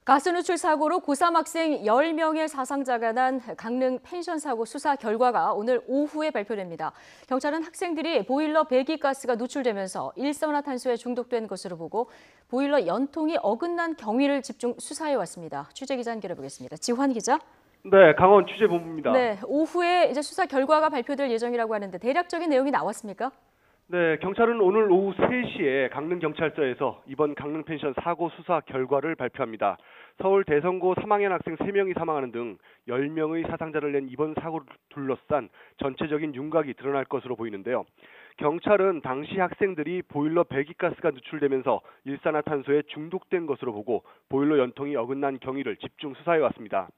가스 누출 사고로 고3 학생 10명의 사상자가 난 강릉 펜션 사고 수사 결과가 오늘 오후에 발표됩니다. 경찰은 학생들이 보일러 배기가스가 누출되면서 일산화탄소에 중독된 것으로 보고 보일러 연통이 어긋난 경위를 집중 수사해 왔습니다. 취재 기자 연결해 보겠습니다. 지환 기자. 네, 강원 취재본부입니다. 네, 오후에 이제 수사 결과가 발표될 예정이라고 하는데 대략적인 내용이 나왔습니까? 네, 경찰은 오늘 오후 3시에 강릉경찰서에서 이번 강릉 펜션 사고 수사 결과를 발표합니다. 서울 대성고 3학년 학생 3명이 사망하는 등 10명의 사상자를 낸 이번 사고를 둘러싼 전체적인 윤곽이 드러날 것으로 보이는데요. 경찰은 당시 학생들이 보일러 배기가스가 누출되면서 일산화탄소에 중독된 것으로 보고 보일러 연통이 어긋난 경위를 집중 수사해 왔습니다.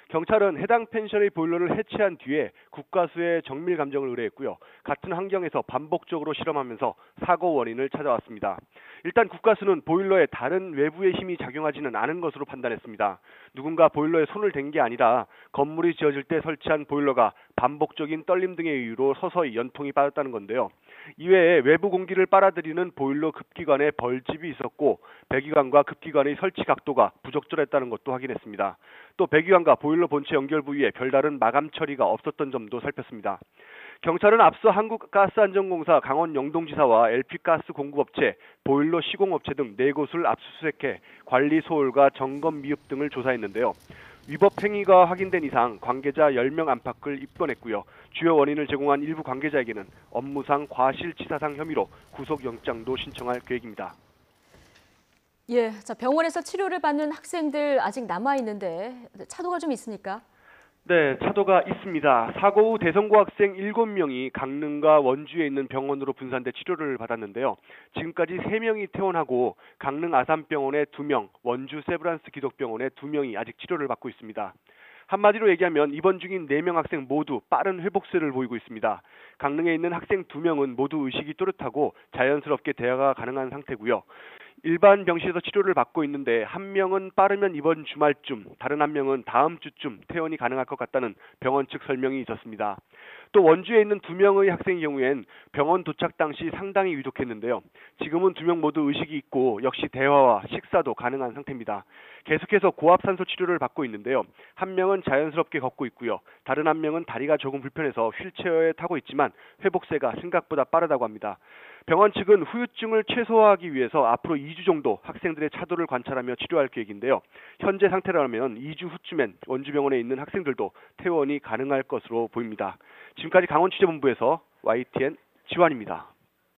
경찰은 해당 펜션의 보일러를 해체한 뒤에 국가수에 정밀 감정을 의뢰했고요. 같은 환경에서 반복적으로 실험하면서 사고 원인을 찾아왔습니다. 일단 국가수는 보일러에 다른 외부의 힘이 작용하지는 않은 것으로 판단했습니다. 누군가 보일러에 손을 댄 게 아니라 건물이 지어질 때 설치한 보일러가 반복적인 떨림 등의 이유로 서서히 연통이 빠졌다는 건데요. 이외에 외부 공기를 빨아들이는 보일러 급기관에 벌집이 있었고 배기관과 급기관의 설치 각도가 부적절했다는 것도 확인했습니다. 또 배기관과 보일러 본체 연결 부위에 별다른 마감 처리가 없었던 점도 살폈습니다. 경찰은 앞서 한국가스안전공사 강원 영동지사와 LP가스 공급업체, 보일러 시공업체 등 4곳을 압수수색해 관리 소홀과 점검 미흡 등을 조사했는데요. 위법 행위가 확인된 이상 관계자 10명 안팎을 입건했고요. 주요 원인을 제공한 일부 관계자에게는 업무상 과실치사상 혐의로 구속영장도 신청할 계획입니다. 예, 자, 병원에서 치료를 받는 학생들 아직 남아 있는데 차도가 좀 있습니까? 네, 차도가 있습니다. 사고 후 대성고 학생 7명이 강릉과 원주에 있는 병원으로 분산돼 치료를 받았는데요. 지금까지 3명이 퇴원하고 강릉 아산병원에 2명, 원주 세브란스 기독병원에 2명이 아직 치료를 받고 있습니다. 한마디로 얘기하면 입원 중인 4명 학생 모두 빠른 회복세를 보이고 있습니다. 강릉에 있는 학생 2명은 모두 의식이 또렷하고 자연스럽게 대화가 가능한 상태고요. 일반 병실에서 치료를 받고 있는데 한 명은 빠르면 이번 주말쯤, 다른 한 명은 다음 주쯤 퇴원이 가능할 것 같다는 병원 측 설명이 있었습니다. 또 원주에 있는 2명의 학생의 경우엔 병원 도착 당시 상당히 위독했는데요. 지금은 2명 모두 의식이 있고 역시 대화와 식사도 가능한 상태입니다. 계속해서 고압산소 치료를 받고 있는데요. 한 명은 자연스럽게 걷고 있고요. 다른 한 명은 다리가 조금 불편해서 휠체어에 타고 있지만 회복세가 생각보다 빠르다고 합니다. 병원 측은 후유증을 최소화하기 위해서 앞으로 2주 정도 학생들의 차도를 관찰하며 치료할 계획인데요. 현재 상태라면 2주 후쯤엔 원주병원에 있는 학생들도 퇴원이 가능할 것으로 보입니다. 지금까지 강원 취재본부에서 YTN 지환입니다.